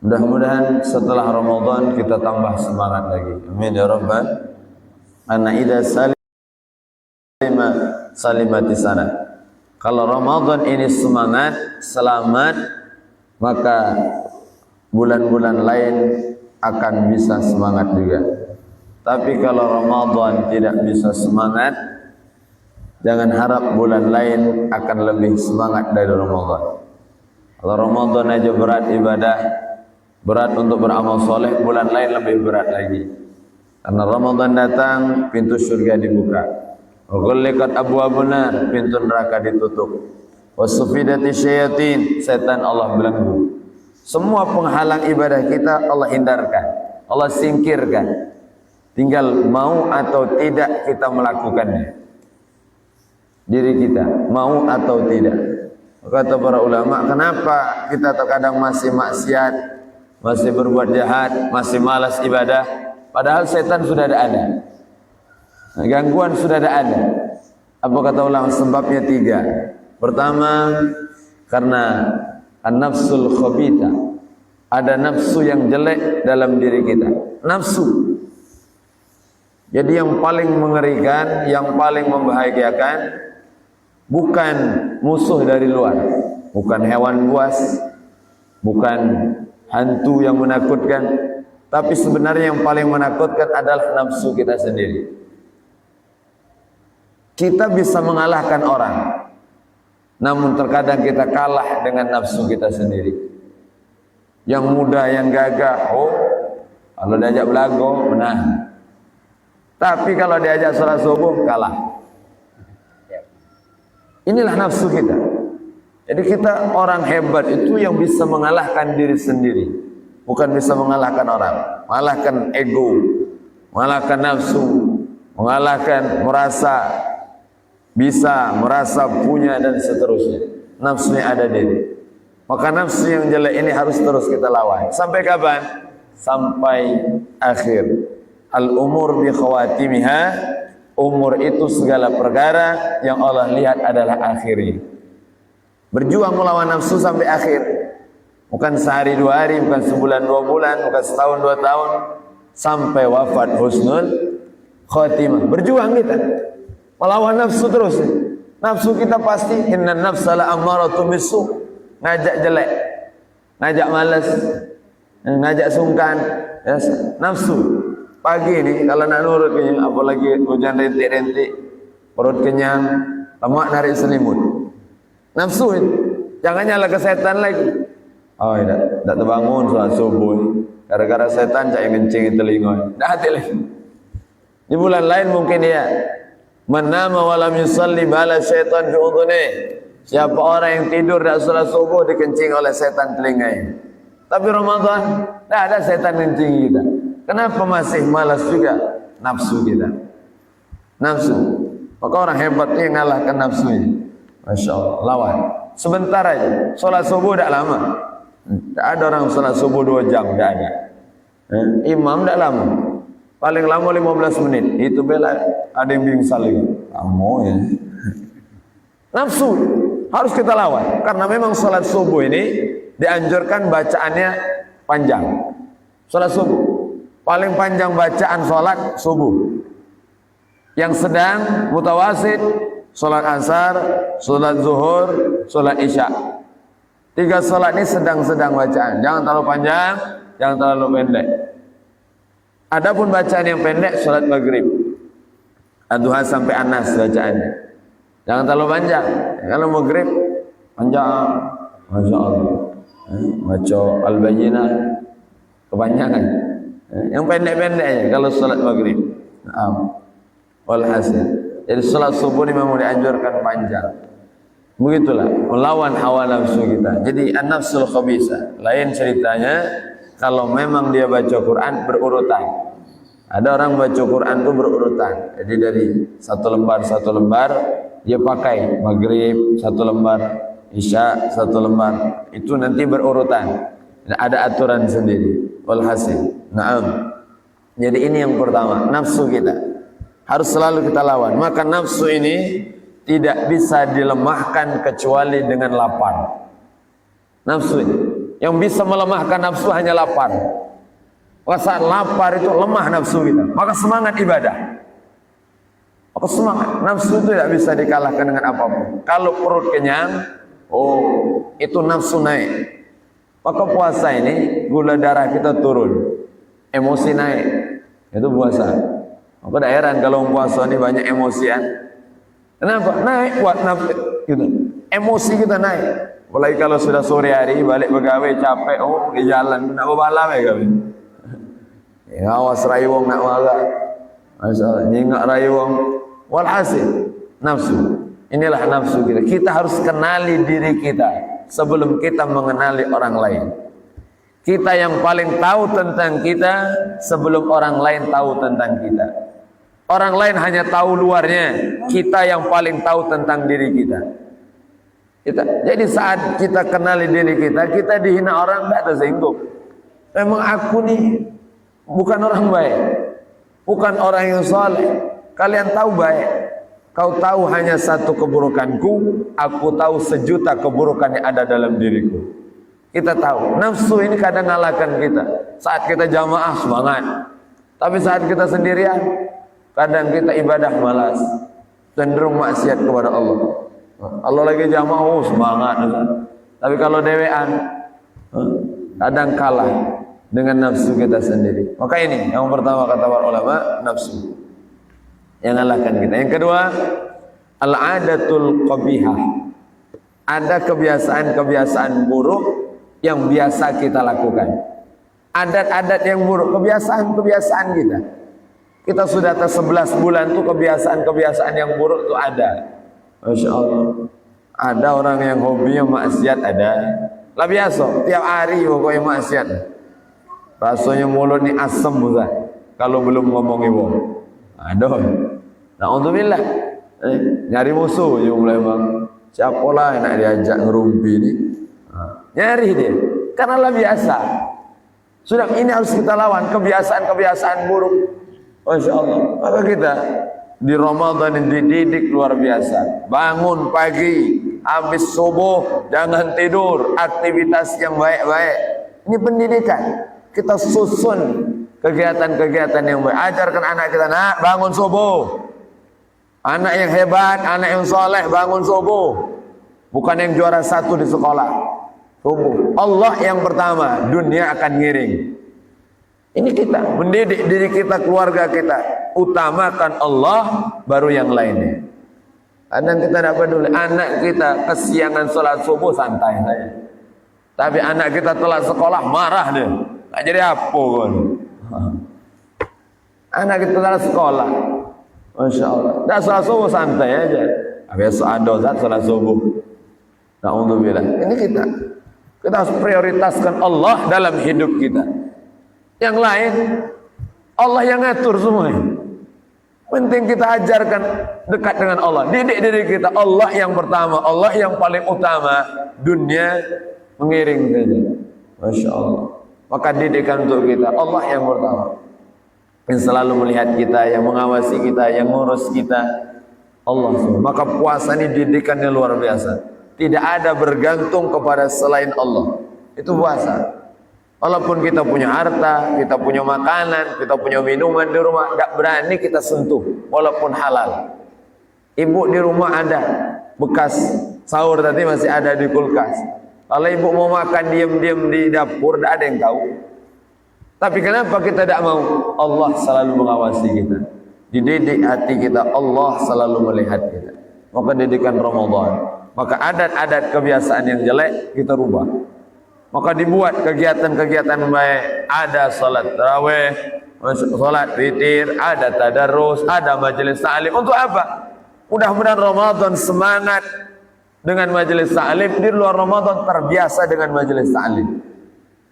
Mudah-mudahan setelah Ramadan kita tambah semangat lagi. Amin ya rabbal. Ana idza salimati sana. Kalau Ramadan ini semangat, selamat, maka bulan-bulan lain akan bisa semangat juga. Tapi kalau Ramadan tidak bisa semangat, jangan harap bulan lain akan lebih semangat dari Ramadan. Kalau Ramadan aja berat ibadah, berat untuk beramal soleh, bulan lain lebih berat lagi. Karena Ramadan datang, pintu surga dibuka. Ghulliqat abwabun nar, pintu neraka ditutup. Wasufidati syayatin, setan Allah belenggu. Semua penghalang ibadah kita Allah hindarkan, Allah singkirkan. Tinggal mau atau tidak kita melakukannya. Diri kita mau atau tidak. Kata para ulama, kenapa kita terkadang masih maksiat, masih berbuat jahat, masih malas ibadah, padahal setan sudah ada, gangguan sudah ada. Apa kata ulama? Sebabnya 3. Pertama, karena an-nafsul khabitha, ada nafsu yang jelek dalam diri kita. Nafsu. Jadi yang paling mengerikan, yang paling membahagiakan bukan musuh dari luar, bukan hewan buas, bukan hantu yang menakutkan, tapi sebenarnya yang paling menakutkan adalah nafsu kita sendiri. Kita bisa mengalahkan orang, namun terkadang kita kalah dengan nafsu kita sendiri. Yang muda, yang gagah, kalau diajak belago, menang. Tapi kalau diajak sholat subuh, kalah. Inilah nafsu kita. Jadi kita orang hebat itu yang bisa mengalahkan diri sendiri, bukan bisa mengalahkan orang. Mengalahkan ego, mengalahkan nafsu, mengalahkan merasa bisa, merasa punya dan seterusnya. Nafsunya ada diri. Maka nafsu yang jelek ini harus terus kita lawan. Sampai kapan? Sampai akhir. Al-umur bi khawatimiha, umur itu segala perkara yang Allah lihat adalah akhirnya. Berjuang melawan nafsu sampai akhir. Bukan sehari 2 hari, bukan sebulan 2 bulan, bukan setahun 2 tahun, sampai wafat husnul khatimah. Berjuang kita melawan nafsu terus. Nafsu kita pasti innan nafsa la ammaratun bisu, ngajak jelek, ngajak malas, ngajak sungkan, ya, nafsu. Pagi ini kalau nak nurut kenyang, apalagi hujan rintik-rintik, perut kenyang, lemak narik selimut. Nafsu itu. Jangan nyala ke setan lagi. Oh tidak terbangun sholat subuh. Gara-gara setan saya ngencing telinga. Tidak hati lagi. Di bulan lain mungkin ya. Man nama wa lam yusalli bala syaitan fi udhuni. Siapa orang yang tidur dan sholat subuh dikencing oleh setan telinganya. Tapi Ramadan tidak ada setan kencing kita. Kenapa masih malas juga? Nafsu kita. Nafsu. Maka orang hebat yang ngalahkan nafsunya. Masya Allah. Lawan. Sebentar aja. Sholat subuh tidak lama. Tidak ada orang sholat subuh 2 jam. Tidak ada. Imam tidak lama. Paling lama 15 menit. Itu bela ada yang bingsal lagi. Kamu ya. Nafsu. Harus kita lawan. Karena memang sholat subuh ini dianjurkan bacaannya panjang. Sholat subuh. Paling panjang bacaan sholat subuh. Yang sedang mutawasid, sholat asar, sholat zuhur, sholat isya. 3 sholat ini sedang-sedang bacaan. Jangan terlalu panjang, jangan terlalu pendek. Adapun bacaan yang pendek, sholat maghrib. Ad-duha sampai Anas bacaannya. Jangan terlalu panjang. Kalau maghrib panjang, Masya Allah. Baca Al-Bayyinah kepanjangan. Yang pendek-pendek aja kalau salat maghrib. Walhasil. Jadi salat subuh ini memang dianjurkan panjang. Begitulah melawan hawa nafsu kita. Jadi an-nafsul khabisa. Lain ceritanya kalau memang dia baca Quran berurutan. Ada orang baca Quran itu berurutan. Jadi dari satu lembar dia pakai maghrib 1 lembar, isya 1 lembar. Itu nanti berurutan. Ada aturan sendiri. Walhasil. Naam. Jadi ini yang pertama, nafsu kita harus selalu kita lawan. Maka nafsu ini tidak bisa dilemahkan kecuali dengan lapar. Nafsu ini Yang bisa melemahkan nafsu hanya lapar. Saat lapar itu lemah nafsu kita, maka semangat ibadah. Maka semangat nafsu itu tidak bisa dikalahkan dengan apapun. Kalau perut kenyang, itu nafsu naik. Maka puasa ini gula darah kita turun, emosi naik. Itu puasa. Maka tidak heran kalau puasa ini banyak emosian. Kenapa? Naik buat nafsu gitu. Emosi kita naik. Apalagi kalau sudah sore hari balik pegawai capek, di jalan nak berbalap ya kami. Awas rayuang nak marah. Masalah nyingak rayuang. Walhasil nafsu. Inilah nafsu kita. Kita harus kenali diri kita sebelum kita mengenali orang lain. Kita yang paling tahu tentang kita sebelum orang lain tahu tentang kita. Orang lain hanya tahu luarnya, kita yang paling tahu tentang diri kita. Jadi saat kita kenali diri kita, kita dihina orang tidak tersinggung. Memang aku nih bukan orang baik, bukan orang yang saleh. Kalian tahu baik. Kau tahu hanya satu keburukanku, aku tahu sejuta keburukan yang ada dalam diriku. Kita tahu, nafsu ini kadang ngalahkan kita. Saat kita jamaah semangat, tapi saat kita sendirian, kadang kita ibadah malas, cenderung maksiat kepada Allah. Allah lagi jamaah, semangat. Tapi kalau dewean, kadang kalah dengan nafsu kita sendiri. Maka ini yang pertama kata para ulama, nafsu yang ngalahkan kita. Yang kedua, al-adatul qabihah. Ada kebiasaan-kebiasaan buruk yang biasa kita lakukan. Adat-adat yang buruk, kebiasaan-kebiasaan kita. Kita sudah 11 bulan tuh kebiasaan-kebiasaan yang buruk tuh ada. Masya Allah. Ada orang yang hobinya maksiat ada. Lah biasa, tiap hari pokoknya maksiat. Rasanya mulut ni asam Ustaz kalau belum ngomong ibu. Aduh. Na'udzubillah. Nyari musuh je mulai bang. Siapa lah yang nak diajak ngerumpi ni? Nyari dia. Karena lah biasa. Sudah ini harus kita lawan kebiasaan-kebiasaan buruk. Masya Allah. Maka kita di Ramadan ini dididik luar biasa. Bangun pagi, habis subuh, jangan tidur, aktivitas yang baik-baik. Ini pendidikan. Kita susun kegiatan-kegiatan yang baik. Ajarkan anak kita, nak bangun subuh. Anak yang hebat, anak yang soleh bangun subuh. Bukan yang juara 1 di sekolah. Subuh. Allah yang pertama, dunia akan ngiring. Ini kita mendidik diri kita, keluarga kita. Utamakan Allah, baru yang lainnya. Kadang kita tidak peduli. Anak kita kesiangan sholat subuh santai saja. Tapi anak kita telat sekolah marah dia. Tak jadi apa kan? Anak kita telat sekolah, Masya Allah. Dah sholat subuh santai aja. Besok ada saat sholat subuh. Na'udzubillah. Ini kita harus prioritaskan Allah dalam hidup kita. Yang lain Allah yang ngatur semuanya. Penting kita ajarkan dekat dengan Allah. Didik diri kita. Allah yang pertama, Allah yang paling utama. Dunia mengiring saja. Masya Allah. Maka didikan untuk kita Allah yang pertama, yang selalu melihat kita, yang mengawasi kita, yang ngurus kita, Allah. Maka puasa ini didikannya luar biasa. Tidak ada bergantung kepada selain Allah. Itu puasa. Walaupun kita punya harta, kita punya makanan, kita punya minuman di rumah, tidak berani kita sentuh, walaupun halal. Ibu di rumah ada bekas sahur tadi masih ada di kulkas. Kalau ibu mau makan diam-diam di dapur, tidak ada yang tahu. Tapi kenapa kita tidak mau? Allah selalu mengawasi kita. Dididik hati kita, Allah selalu melihat kita. Maka didikan Ramadan. Maka adat-adat kebiasaan yang jelek kita rubah. Maka dibuat kegiatan-kegiatan baik. Ada salat tarawih, salat witir, ada tadarrus, ada majelis ta'lim. Untuk apa? Mudah-mudahan Ramadan semangat dengan majelis ta'lim, di luar Ramadan terbiasa dengan majelis ta'lim.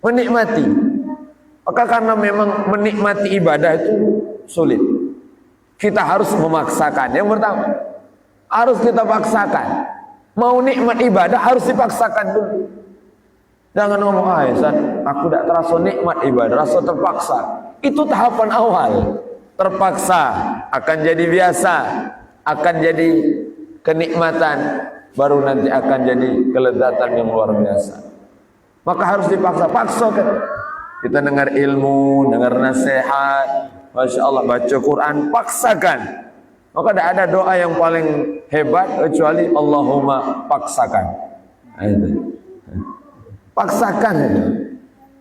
Menikmati. Maka karena memang menikmati ibadah itu sulit. Kita harus memaksakan. Yang pertama, harus kita paksakan. Mau nikmat ibadah harus dipaksakan dulu. Jangan ngomong, aku tidak terasa nikmat ibadah, rasa terpaksa. Itu tahapan awal. Terpaksa akan jadi biasa, akan jadi kenikmatan, baru nanti akan jadi kelezatan yang luar biasa. maka harus dipaksa-paksa kan. Kita dengar ilmu, dengar nasihat, Masya Allah, baca Quran, paksakan. Maka tidak ada doa yang paling hebat kecuali Allahumma paksakan. Paksakan itu.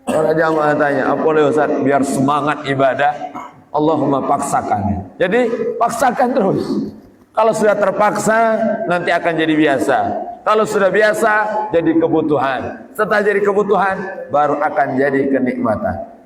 Orang jamaah tanya, apa boleh Ustaz biar semangat ibadah? Allahumma paksakan. Jadi paksakan terus. Kalau sudah terpaksa nanti akan jadi biasa. Kalau sudah biasa jadi kebutuhan. Setelah jadi kebutuhan baru akan jadi kenikmatan.